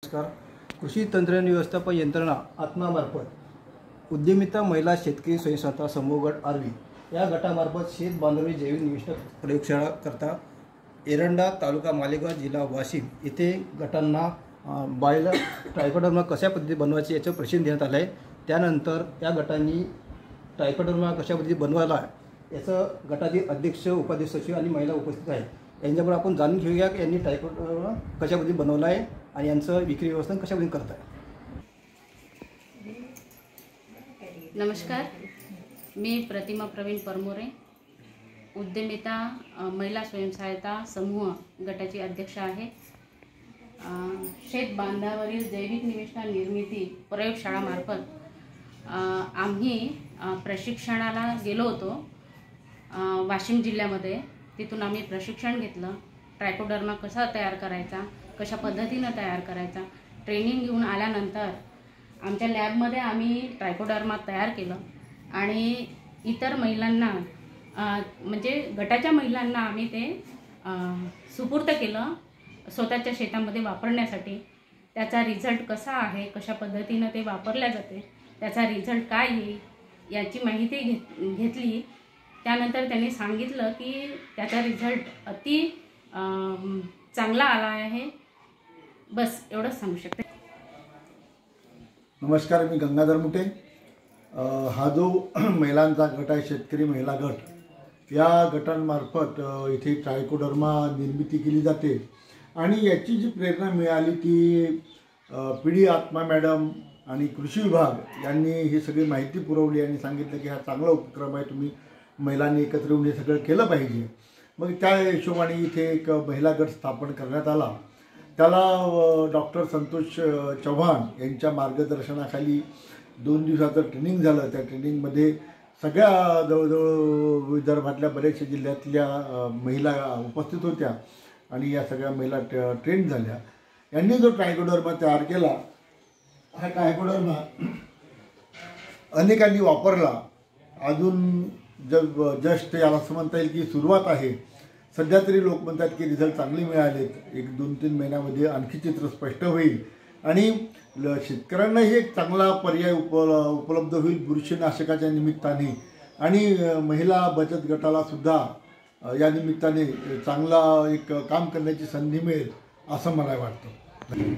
नमस्कार. कृषी तंत्रज्ञान व्यवस्थापन यंत्रणा आत्मामार्फत उद्यमिता महिला शेतकरी स्वयंसहायता समूह गट आरवी या गटामार्फत शेत बांधणी जैविक निविष्ठ प्रयोगशाळा करता एरंडा तालुका मालेगाव जिल्हा वाशिम येथे गटांना बायला ट्रायकोडर्मा कशा पद्धतीने बनवायचे याचं प्रशिक्षण देण्यात आलं आहे. त्यानंतर या गटांनी ट्रायकोडर्मा कशा पद्धतीने बनवायला याचं गटातील अध्यक्ष उपाध्यक्ष सचिव आणि महिला उपस्थित आहेत. यांच्यामुळे आपण जाणून घेऊया की यांनी ट्रायकोडर्मा कशा पद्धतीने बनवला आहे आणि यांचं विक्री व्यवस्थापन कशा पद्धतीने करत आहे. नमस्कार, मी प्रतिमा प्रवीण परमोरे, उद्यमिता महिला स्वयंसहायता समूह गटाची अध्यक्ष आहे. शेत बांधावरील जैविक निविष्ठा निर्मिती प्रयोगशाळामार्फत आम्ही प्रशिक्षणाला गेलो होतो वाशिम जिल्ह्यामध्ये. तिथून आम्ही प्रशिक्षण घेतलं. ट्रायकोडर्मा कसा तयार करायचा, कशा पद्धतीनं तयार करायचा, ट्रेनिंग घेऊन आल्यानंतर आमच्या लॅबमध्ये आम्ही ट्रायकोडर्मा तयार केलं आणि इतर महिलांना म्हणजे गटाच्या महिलांना आम्ही ते सुपूर्द केलं स्वतःच्या शेतामध्ये वापरण्यासाठी. त्याचा रिझल्ट कसा आहे, कशा पद्धतीनं ते वापरल्या जाते, त्याचा रिझल्ट काय येईल याची माहिती घेतली. त्यानंतर त्यांनी सांगितलं की त्याचा रिझल्ट अति चांगला आला आहे. बस एवढंच सांगू शकते. नमस्कार, मी गंगाधर मुटे. हा जो महिलांचा गट आहे, शेतकरी महिला गट, या गटांमार्फत इथे ट्रायकोडर्मा निर्मिती केली जाते आणि याची जी प्रेरणा मिळाली ती PD आत्मा मॅडम आणि कृषी विभाग यांनी ही सगळी माहिती पुरवली आणि सांगितलं की हा चांगला उपक्रम आहे, तुम्ही महिलांनी एकत्र येऊन हे सगळं केलं पाहिजे. मग त्या हिशोबाने इथे एक महिला गट स्थापन करण्यात आला. त्याला डॉक्टर संतोष चव्हाण यांच्या मार्गदर्शनाखाली 2 दिवसाचं ट्रेनिंग झालं. त्या ट्रेनिंगमध्ये सगळ्या जवळजवळ विदर्भातल्या बऱ्याचशा जिल्ह्यातल्या महिला उपस्थित होत्या आणि या सगळ्या महिला ट्रेन झाल्या. यांनी जो ट्रायकोडर्मा तयार केला, हा ट्रायकोडर्मा अनेकांनी वापरला. अजून जस्ट याला असं म्हणता येईल की सुरुवात आहे. सध्या तरी लोक म्हणतात की रिझल्ट चांगले मिळालेत. 1-2-3 महिन्यामध्ये आणखी चित्र स्पष्ट होईल आणि शेतकऱ्यांनाही एक चांगला पर्याय उपलब्ध होईल बुरशीनाशकाच्या निमित्ताने आणि महिला बचत गटाला सुद्धा या निमित्ताने चांगला एक काम करण्याची संधी मिळेल असं मला वाटतं.